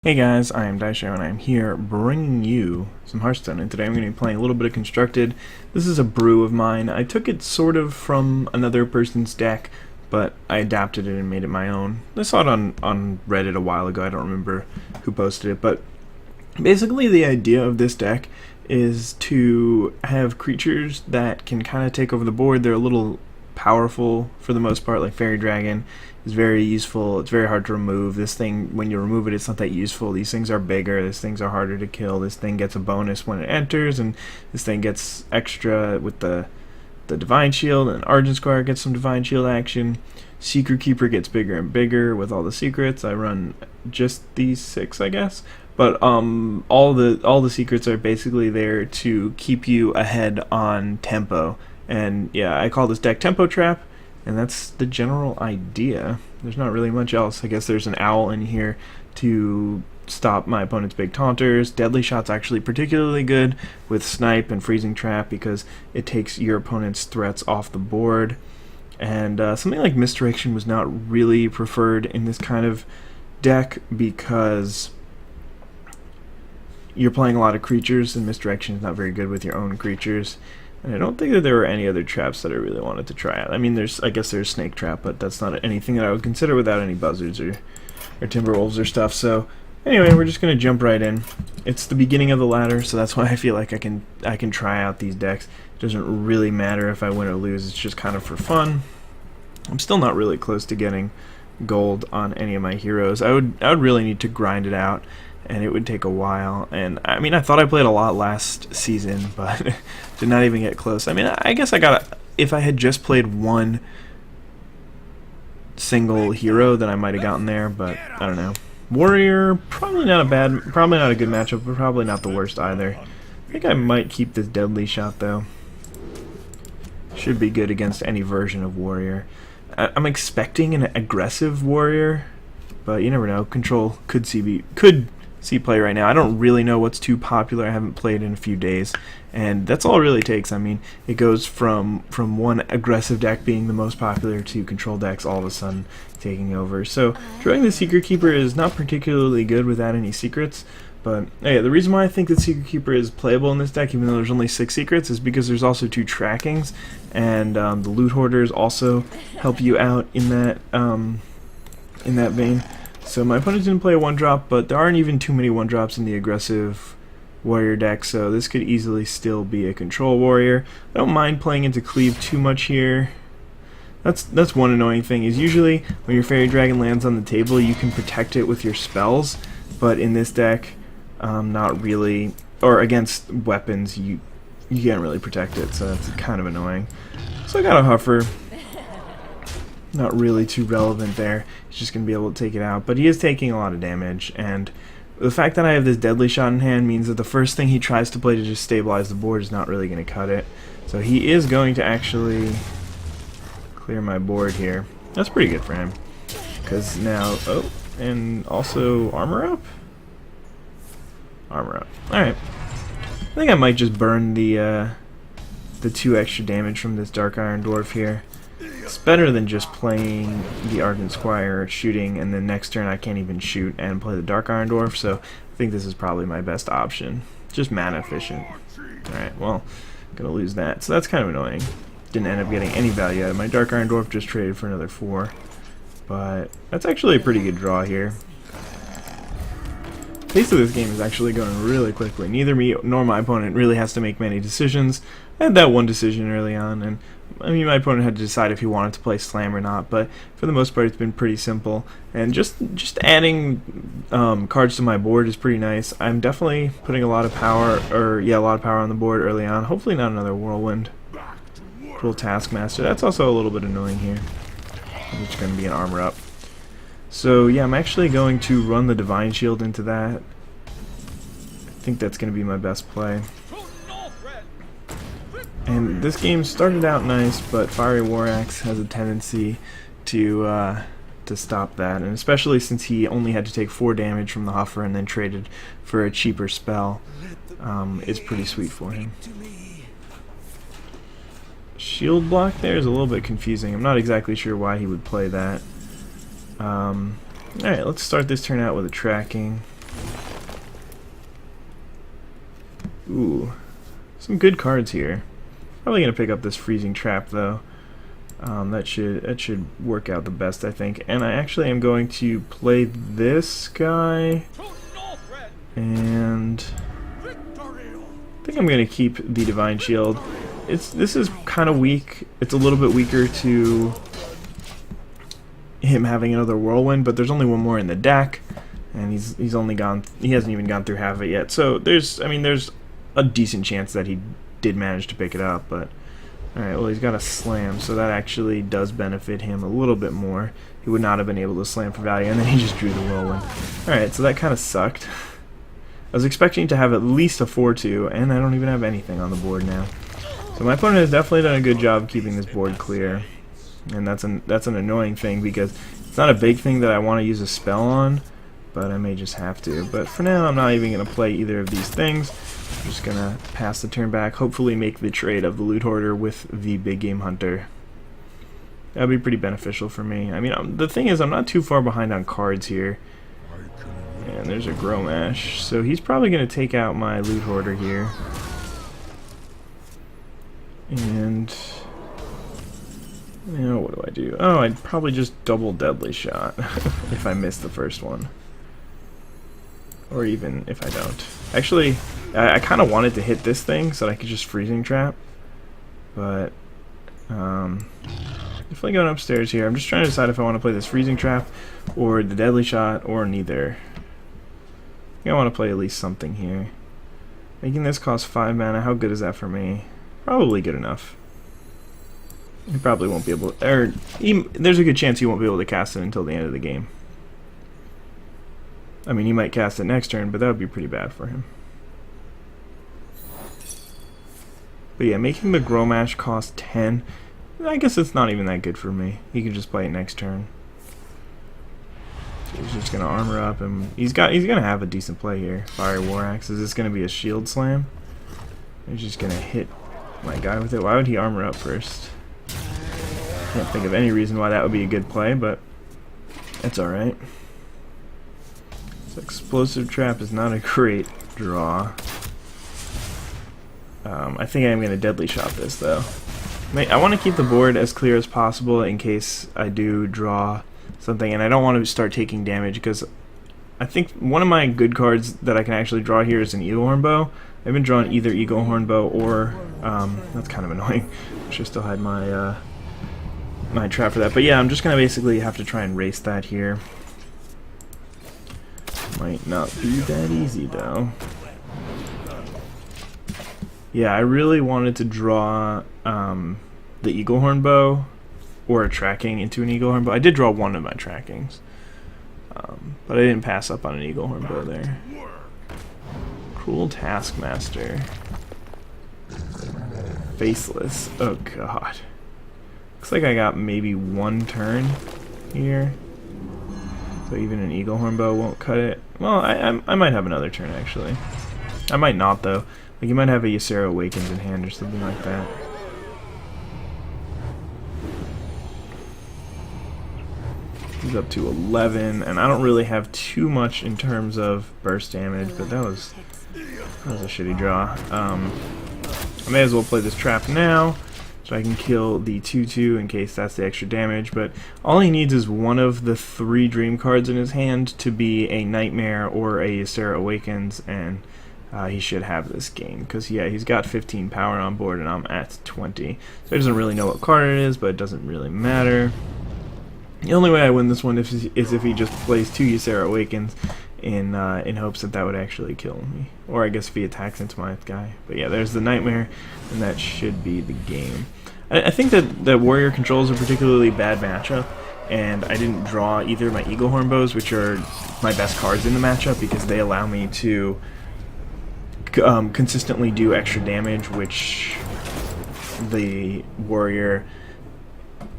Hey guys, I am IzDaisho and I'm here bringing you some Hearthstone, and today I'm going to be playing a little bit of Constructed. This is a brew of mine. I took it sort of from another person's deck, but I adapted it and made it my own. I saw it on Reddit a while ago. I don't remember who posted it, but basically the idea of this deck is to have creatures that can kind of take over the board. They're a little powerful for the most part, like Fairy Dragon is very useful. It's very hard to remove. This thing, when you remove it, it's not that useful. These things are bigger. These things are harder to kill. This thing gets a bonus when it enters, and this thing gets extra with the Divine Shield, and Argent Squire gets some Divine Shield action. Secret Keeper gets bigger and bigger with all the secrets. I run just these 6, I guess. But all the secrets are basically there to keep you ahead on tempo. And yeah, I call this deck Tempo Trap, and that's the general idea. There's not really much else. I guess there's an owl in here to stop my opponent's big taunters. Deadly Shot's actually particularly good with Snipe and Freezing Trap because it takes your opponent's threats off the board. And something like Misdirection was not really preferred in this kind of deck because you're playing a lot of creatures, and Misdirection is not very good with your own creatures. And I don't think that there were any other traps that I really wanted to try out. I mean, I guess there's Snake Trap, but that's not anything that I would consider without any buzzards or Timberwolves or stuff. So anyway, we're just gonna jump right in. It's the beginning of the ladder, so that's why I feel like I can try out these decks. It doesn't really matter if I win or lose. It's just kind of for fun. I'm still not really close to getting gold on any of my heroes. I would really need to grind it out, and it would take a while. And I mean, I thought I played a lot last season, but did not even get close. I mean, I guess if I had just played one single hero, then I might have gotten there, but I don't know. Warrior, probably not a good matchup, but probably not the worst either. I think I might keep this Deadly Shot though. Should be good against any version of Warrior. I'm expecting an aggressive Warrior, but you never know. Control could see play right now. I don't really know what's too popular. I haven't played in a few days, and that's all it really takes. I mean, it goes from one aggressive deck being the most popular to control decks all of a sudden taking over. So drawing the Secret Keeper is not particularly good without any secrets, but yeah, the reason why I think that Secret Keeper is playable in this deck, even though there's only 6 secrets, is because there's also 2 trackings, and the Loot Hoarders also help you out in that vein. So my opponent didn't play a 1-drop, but there aren't even too many 1-drops in the aggressive warrior deck, so this could easily still be a control warrior. I don't mind playing into cleave too much here. That's one annoying thing, is usually when your Fairy Dragon lands on the table, you can protect it with your spells, but in this deck, not really, or against weapons, you can't really protect it, so that's kind of annoying. So I got a Huffer. Not really too relevant there. He's just going to be able to take it out. But he is taking a lot of damage, and the fact that I have this Deadly Shot in hand means that the first thing he tries to play to just stabilize the board is not really going to cut it. So he is going to actually clear my board here. That's pretty good for him. Because now... Oh, and also Armor Up? Armor Up. Alright. I think I might just burn the 2 extra damage from this Dark Iron Dwarf here. It's better than just playing the Argent Squire shooting, and then next turn I can't even shoot and play the Dark Iron Dwarf, so I think this is probably my best option. Just mana efficient. Alright, well, gonna lose that. So that's kind of annoying. Didn't end up getting any value out of my Dark Iron Dwarf, just traded for another 4. But that's actually a pretty good draw here. The pace of this game is actually going really quickly. Neither me nor my opponent really has to make many decisions. I had that one decision early on, and I mean, my opponent had to decide if he wanted to play Slam or not, but for the most part it's been pretty simple. And just adding cards to my board is pretty nice. I'm definitely putting a lot of power on the board early on. Hopefully not another Whirlwind. Cruel Taskmaster. That's also a little bit annoying here. It's going to be an Armor Up. So yeah, I'm actually going to run the Divine Shield into that. I think that's going to be my best play. And this game started out nice, but Fiery War Axe has a tendency to stop that, and especially since he only had to take 4 damage from the Huffer and then traded for a cheaper spell, it's pretty sweet for him. Shield block there is a little bit confusing. I'm not exactly sure why he would play that. Alright, let's start this turn out with a tracking. Ooh, some good cards here. Probably gonna pick up this freezing trap though. That should work out the best, I think. And I actually am going to play this guy, and I think I'm gonna keep the Divine Shield. This is kind of weak. It's a little bit weaker to him having another Whirlwind, but there's only one more in the deck, and he's only gone. He hasn't even gone through half of it yet. So there's a decent chance that he did manage to pick it up, but. Alright, well he's got a slam, so that actually does benefit him a little bit more. He would not have been able to slam for value, and then he just drew the Whirlwind. Alright, so that kind of sucked. I was expecting to have at least a 4-2, and I don't even have anything on the board now. So my opponent has definitely done a good job keeping this board clear. And that's an annoying thing, because it's not a big thing that I want to use a spell on, but I may just have to. But for now, I'm not even going to play either of these things. I'm just going to pass the turn back, hopefully make the trade of the Loot Hoarder with the Big Game Hunter. That would be pretty beneficial for me. I mean, the thing is, I'm not too far behind on cards here. And there's a Gromash, so he's probably going to take out my Loot Hoarder here. And... now what do I do? Oh, I'd probably just double Deadly Shot if I miss the first one. Or even if I don't. Actually, I kind of wanted to hit this thing so that I could just Freezing Trap. But, definitely going upstairs here. I'm just trying to decide if I want to play this Freezing Trap or the Deadly Shot or neither. I think I want to play at least something here. Making this cost 5 mana, how good is that for me? Probably good enough. He probably won't be able to, there's a good chance he won't be able to cast it until the end of the game. I mean, he might cast it next turn, but that would be pretty bad for him. But yeah, making the Gromash cost 10, I guess it's not even that good for me. He can just play it next turn. So he's just gonna armor up, and he's gonna have a decent play here. Fire War Axe. Is this gonna be a Shield Slam? He's just gonna hit my guy with it. Why would he armor up first? Can't think of any reason why that would be a good play, but it's alright. So Explosive Trap is not a great draw. I think I'm going to Deadly Shot this, though. I want to keep the board as clear as possible in case I do draw something, and I don't want to start taking damage, because I think one of my good cards that I can actually draw here is an Eaglehorn Bow. I haven't drawn either Eaglehorn Bow or... that's kind of annoying. I should still had my... my trap for that, but yeah, I'm just gonna basically have to try and race that here. Might not be that easy though. Yeah, I really wanted to draw the Eaglehorn Bow or a tracking into an Eaglehorn Bow. I did draw one of my trackings, but I didn't pass up on an Eaglehorn Bow there. Cruel Taskmaster. Faceless. Oh god. Looks like I got maybe one turn here. So even an Eaglehorn Bow won't cut it. Well, I might have another turn, actually. I might not, though. Like, you might have a Ysera Awakens in hand or something like that. He's up to 11, and I don't really have too much in terms of burst damage, but that was a shitty draw. I may as well play this trap now, so I can kill the 2/2 in case that's the extra damage, but all he needs is one of the 3 dream cards in his hand to be a Nightmare or a Ysera Awakens, and he should have this game, because yeah, he's got 15 power on board and I'm at 20. So he doesn't really know what card it is, but it doesn't really matter. The only way I win this one is if he just plays 2 Ysera Awakens in hopes that would actually kill me. Or I guess if he attacks into my guy. But yeah, there's the Nightmare, and that should be the game. I think that Warrior Control is a particularly bad matchup, and I didn't draw either my Eaglehorn Bows, which are my best cards in the matchup, because they allow me to consistently do extra damage, which the Warrior,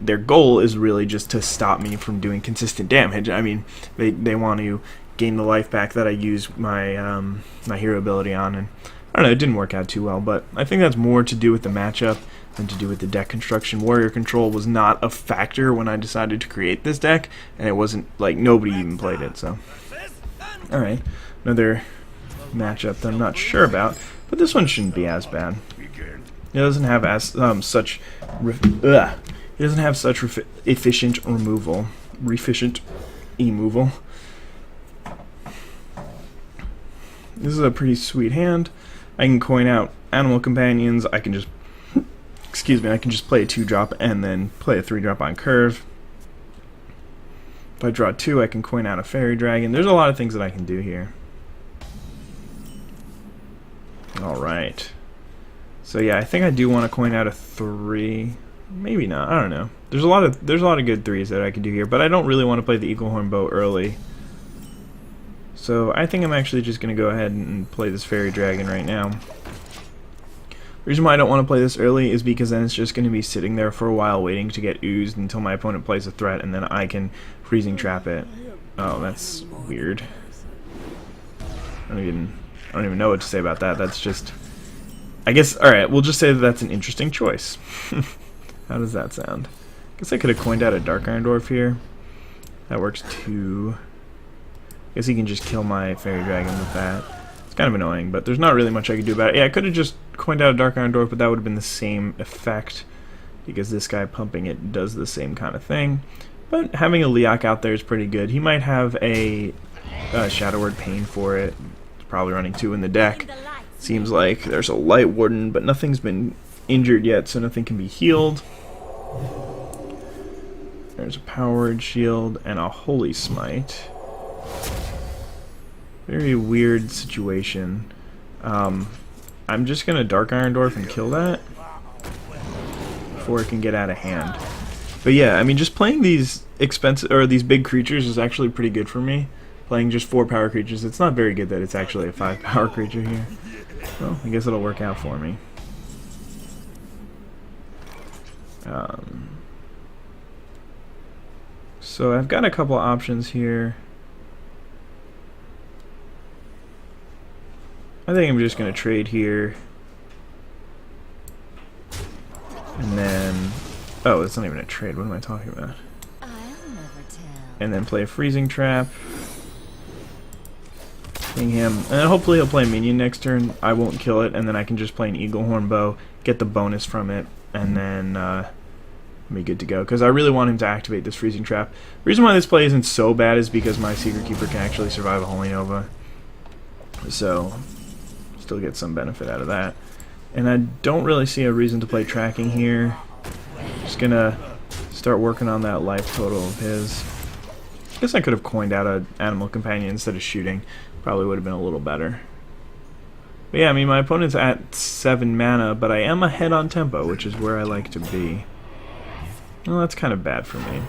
their goal is really just to stop me from doing consistent damage. I mean, they want to gain the life back that I use my my hero ability on, and I don't know, it didn't work out too well, but I think that's more to do with the matchup than to do with the deck construction. Warrior Control was not a factor when I decided to create this deck, and it wasn't like nobody even played it, so. Alright, another matchup that I'm not sure about, But this one shouldn't be as bad. It doesn't have as such efficient removal. Refficient removal. This is a pretty sweet hand. I can coin out animal companions. I can just excuse me, I can just play a 2-drop and then play a 3-drop on curve. If I draw 2, I can coin out a fairy dragon. There's a lot of things that I can do here. Alright. So yeah, I think I do want to coin out a 3. Maybe not. I don't know. There's a lot of good 3s that I can do here, but I don't really want to play the Eagle Horn Bow early. So I think I'm actually just going to go ahead and play this fairy dragon right now. The reason why I don't want to play this early is because then it's just going to be sitting there for a while waiting to get oozed until my opponent plays a threat, and then I can freezing trap it. Oh, that's weird. I don't even know what to say about that. That's just, I guess, alright, we'll just say that that's an interesting choice. How does that sound? I guess I could have coined out a Dark Iron Dwarf here. That works too. I guess he can just kill my fairy dragon with that. It's kind of annoying, but there's not really much I could do about it. Yeah, I could have just coined out a Dark Iron Dwarf, but that would have been the same effect, because this guy pumping it does the same kind of thing. But having a Leok out there is pretty good. He might have a Shadow Word Pain for it. It's probably running 2 in the deck. Seems like there's a Light Warden, but nothing's been injured yet, so nothing can be healed. There's a Power Word Shield and a Holy Smite. Very weird situation. I'm just gonna Dark Iron Dwarf and kill that before it can get out of hand. But yeah, I mean, just playing these these big creatures is actually pretty good for me. Playing just 4 power creatures, it's not very good that it's actually a 5 power creature here. Well, I guess it'll work out for me. So I've got a couple options here. I think I'm just going to trade here. And then... oh, it's not even a trade. What am I talking about? And then play a freezing trap. Ping him. And then hopefully he'll play a minion next turn. I won't kill it. And then I can just play an Eagle Horn Bow, get the bonus from it, and then be good to go. Because I really want him to activate this freezing trap. The reason why this play isn't so bad is because my Secret Keeper can actually survive a Holy Nova. So... still get some benefit out of that. And I don't really see a reason to play tracking here. Just gonna start working on that life total of his. I guess I could have coined out an animal companion instead of shooting. Probably would have been a little better. But yeah, I mean, my opponent's at 7 mana, but I am ahead on tempo, which is where I like to be. Well, that's kind of bad for me.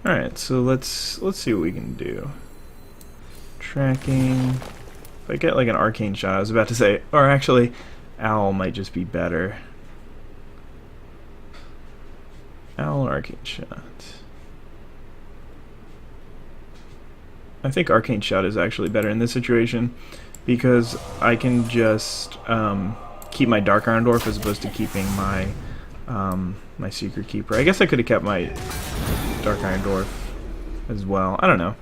Alright, so let's see what we can do. Tracking. If I get like an arcane shot, I was about to say, or actually, owl might just be better. Owl or arcane shot. I think arcane shot is actually better in this situation because I can just keep my Dark Iron Dwarf as opposed to keeping my my Secret Keeper. I guess I could have kept my Dark Iron Dwarf as well. I don't know.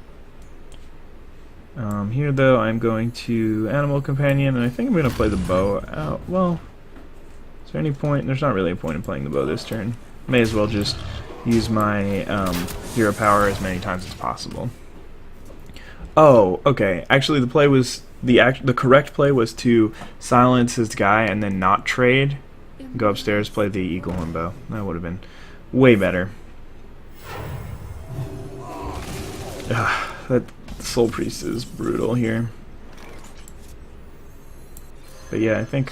Here though, I'm going to Animal Companion, and I think I'm going to play the bow out. Well, is there any point? There's not really a point in playing the bow this turn. May as well just use my hero power as many times as possible. Oh, okay. Actually, the play was the correct play was to silence his guy and then not trade. Go upstairs, play the Eagle Horn Bow. That would have been way better. That Soul Priest is brutal here. But yeah, I think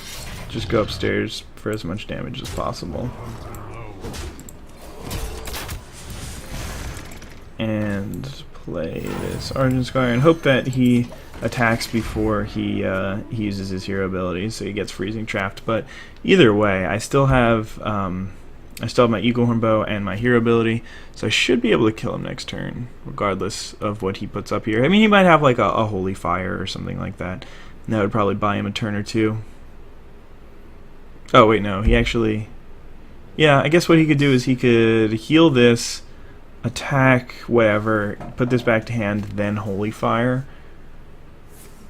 just go upstairs for as much damage as possible. And play this Argent Squire and hope that he attacks before he uses his hero abilities, so he gets freezing trapped. But either way, I still have my Eagle Horn Bow and my hero ability, so I should be able to kill him next turn, regardless of what he puts up here. I mean, he might have like a Holy Fire or something like that, and that would probably buy him a turn or two. Oh wait, no, he actually... yeah, I guess what he could do is he could heal this, attack, whatever, put this back to hand, then Holy Fire.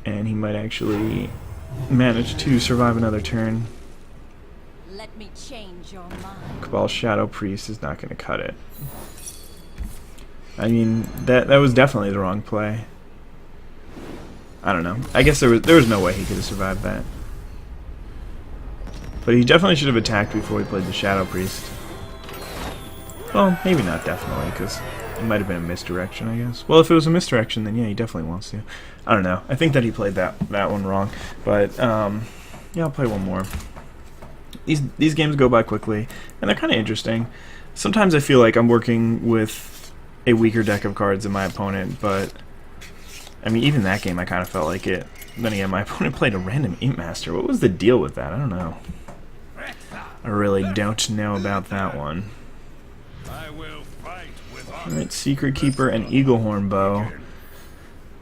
And he might actually manage to survive another turn. Let me change your mind. Cabal Shadow Priest is not going to cut it. I mean, that was definitely the wrong play. I don't know. I guess there was no way he could have survived that. But he definitely should have attacked before he played the Shadow Priest. Well, maybe not definitely, because it might have been a misdirection, I guess. Well, if it was a misdirection, then yeah, he definitely wants to. I don't know. I think that he played that one wrong. But, yeah, I'll play one more. These games go by quickly, and they're kind of interesting. Sometimes I feel like I'm working with a weaker deck of cards than my opponent, but I mean, even that game I kind of felt like it. Then again, my opponent played a random Ink Master. What was the deal with that? I don't know. I really don't know about that one. Alright, Secret Keeper and Eaglehorn Bow.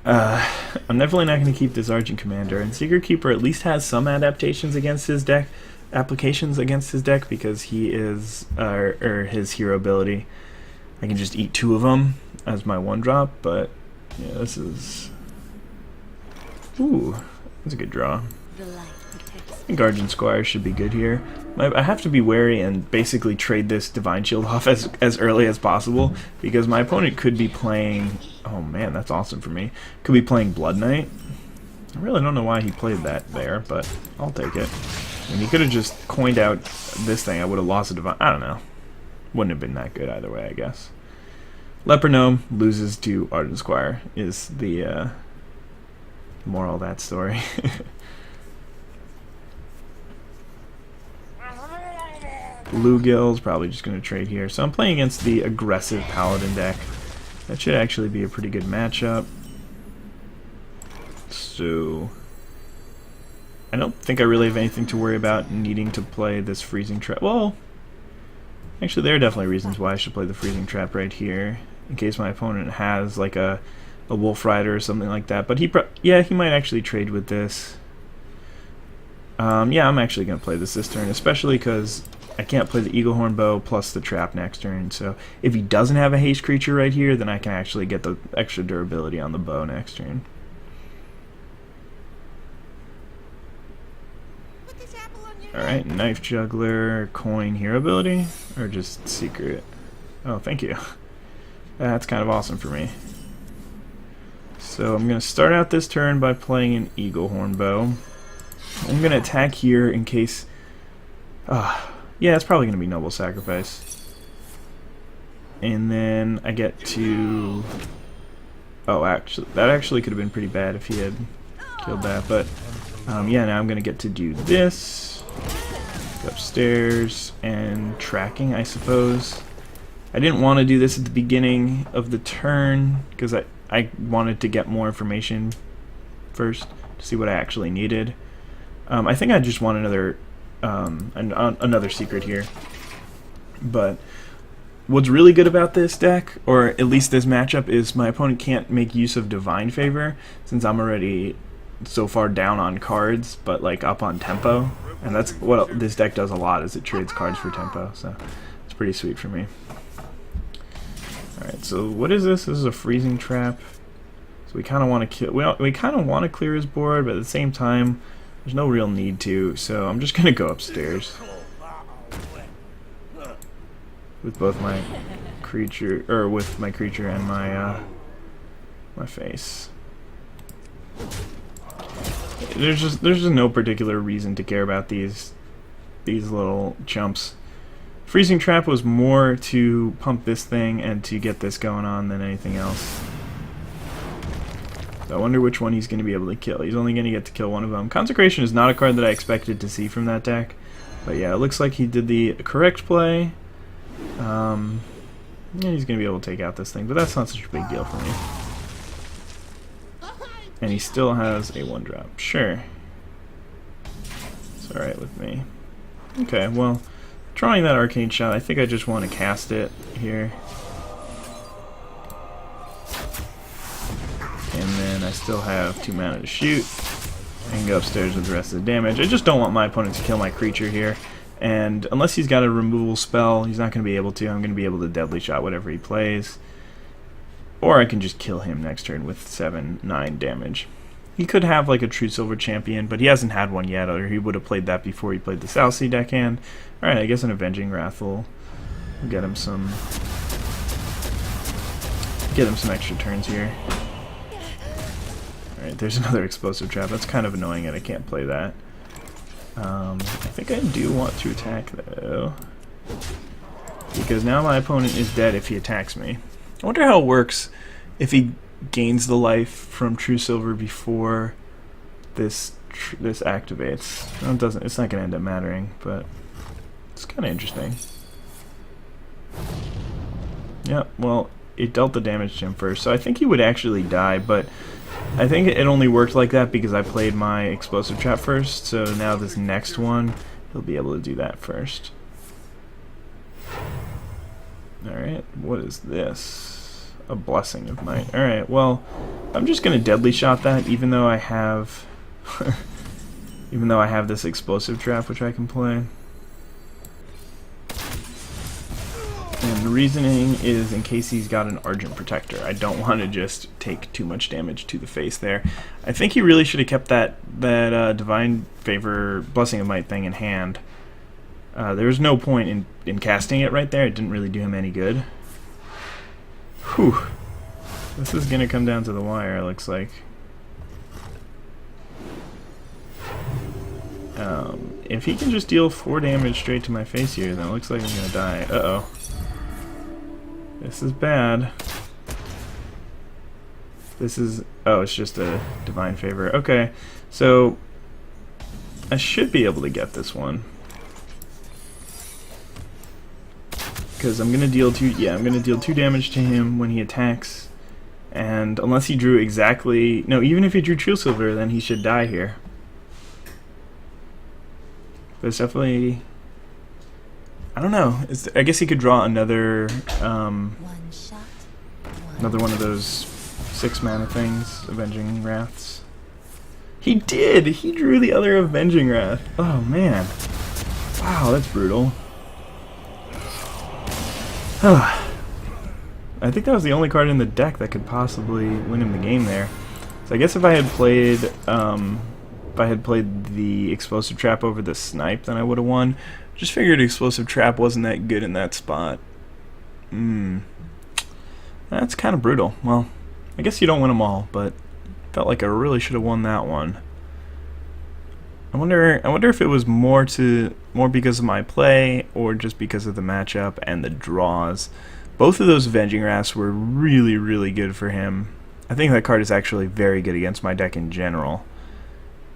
I'm definitely not going to keep this Argent Commander, and Secret Keeper at least has some adaptations against his deck. Applications against his deck, because he is, or his hero ability. I can just eat 2 of them as my 1-drop, but yeah, this is... Ooh, that's a good draw. I think Argent Squire should be good here. I have to be wary and basically trade this Divine Shield off as early as possible, because my opponent could be playing... Oh man, that's awesome for me. Could be playing Blood Knight. I really don't know why he played that there, but I'll take it. And he could have just coined out this thing. I would have lost a Divine... I don't know. Wouldn't have been that good either way, I guess. Leper Gnome loses to Argent Squire is the moral of that story. Bluegill's probably just going to trade here. So I'm playing against the aggressive Paladin deck. That should actually be a pretty good matchup. So I don't think I really have anything to worry about needing to play this Freezing Trap. Well, actually there are definitely reasons why I should play the Freezing Trap right here, in case my opponent has like a Wolf Rider or something like that. But he might actually trade with this. Yeah, I'm actually going to play this turn, especially because I can't play the Eaglehorn Bow plus the Trap next turn. So if he doesn't have a haste creature right here, then I can actually get the extra durability on the bow next turn. Alright, Knife Juggler, Coin, Hero ability, or just Secret? Oh, thank you. That's kind of awesome for me. So I'm going to start out this turn by playing an Eaglehorn Bow. I'm going to attack here in case... yeah, it's probably going to be Noble Sacrifice. And then I get to... Oh, actually, that actually could have been pretty bad if he had killed that, but... yeah, now I'm going to get to do this. Go upstairs, and tracking, I suppose. I didn't want to do this at the beginning of the turn, because I wanted to get more information first, to see what I actually needed. I think I just want another secret here. But what's really good about this deck, or at least this matchup, is my opponent can't make use of Divine Favor, since I'm already so far down on cards, but like up on tempo. And that's what this deck does a lot, is it trades cards for tempo, so it's pretty sweet for me. Alright, so what is this? This is a Freezing Trap. So we kind of want to kill. We kind of want to clear his board, but at the same time, there's no real need to. So I'm just gonna go upstairs with both my creature, or with my creature and my my face. There's just no particular reason to care about these little chumps. Freezing Trap was more to pump this thing and to get this going on than anything else. So I wonder which one he's going to be able to kill. He's only going to get to kill one of them. Consecration is not a card that I expected to see from that deck. But yeah, it looks like he did the correct play. Yeah, he's going to be able to take out this thing, but that's not such a big deal for me. And he still has a 1-drop. Sure. It's alright with me. Okay, well, drawing that Arcane Shot, I think I just want to cast it here. And then I still have 2 mana to shoot. I can go upstairs with the rest of the damage. I just don't want my opponent to kill my creature here. And unless he's got a removal spell, he's not going to be able to. I'm going to be able to deadly shot whatever he plays. Or I can just kill him next turn with 7-9 damage. He could have like a True Silver Champion, but he hasn't had one yet, or he would have played that before he played the South Sea deckhand. Alright, I guess an Avenging Wrath will get him some extra turns here. Alright, there's another Explosive Trap. That's kind of annoying that I can't play that. I think I do want to attack though, because now my opponent is dead if he attacks me. I wonder how it works if he gains the life from True Silver before this activates. Well, it doesn't. It's not going to end up mattering, but it's kind of interesting. Yeah, well, it dealt the damage to him first, so I think he would actually die, but I think it only worked like that because I played my Explosive Trap first, so now this next one, he'll be able to do that first. Alright, what is this? A Blessing of Might. Alright, well, I'm just going to deadly shot that, even though I have this Explosive Trap which I can play. And the reasoning is in case he's got an Argent Protector. I don't want to just take too much damage to the face there. I think he really should have kept that Divine Favor Blessing of Might thing in hand. There was no point in casting it right there. It didn't really do him any good. Whew. This is going to come down to the wire, it looks like. If he can just deal 4 damage straight to my face here, then it looks like I'm going to die. Uh-oh. This is bad. This is... oh, it's just a Divine Favor. Okay, so I should be able to get this one. Because I'm going to deal 2... yeah, I'm going to deal 2 damage to him when he attacks. And unless he drew exactly... no, even if he drew True Silver, then he should die here. But it's definitely... I don't know. I guess he could draw another another one of those 6 mana things, Avenging Wraths. He did! He drew the other Avenging Wrath. Oh man. Wow, that's brutal. I think that was the only card in the deck that could possibly win him the game there. So I guess if I had played the Explosive Trap over the Snipe, then I would have won. Just figured Explosive Trap wasn't that good in that spot. That's kind of brutal. Well, I guess you don't win them all, but felt like I really should have won that one. I wonder if it was more because of my play or just because of the matchup and the draws. Both of those Avenging Wraths were really, really good for him. I think that card is actually very good against my deck in general.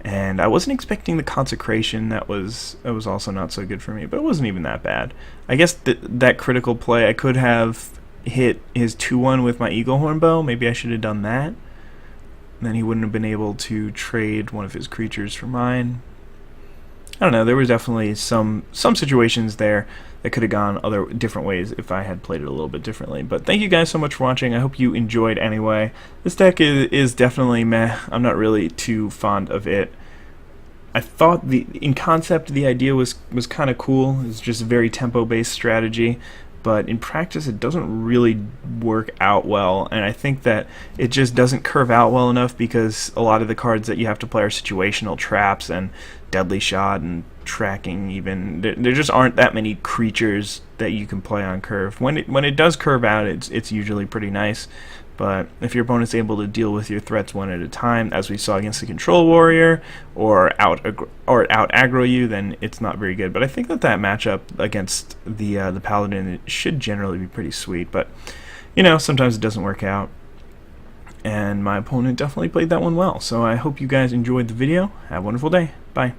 And I wasn't expecting the Consecration. That was also not so good for me, but it wasn't even that bad. I guess that critical play, I could have hit his 2-1 with my Eaglehorn Bow. Maybe I should have done that. Then he wouldn't have been able to trade one of his creatures for mine. I don't know, there was definitely some situations there that could have gone different ways if I had played it a little bit differently. But thank you guys so much for watching. I hope you enjoyed anyway. This deck is definitely meh. I'm not really too fond of it. I thought in concept the idea was kind of cool. It's just a very tempo-based strategy. But in practice it doesn't really work out well, and I think that it just doesn't curve out well enough because a lot of the cards that you have to play are situational traps and deadly shot and tracking even. There just aren't that many creatures that you can play on curve. When it does curve out, it's usually pretty nice. But if your opponent's able to deal with your threats one at a time, as we saw against the Control Warrior, or out aggro you, then it's not very good. But I think that matchup against the Paladin should generally be pretty sweet. But you know, sometimes it doesn't work out. And my opponent definitely played that one well. So I hope you guys enjoyed the video. Have a wonderful day. Bye.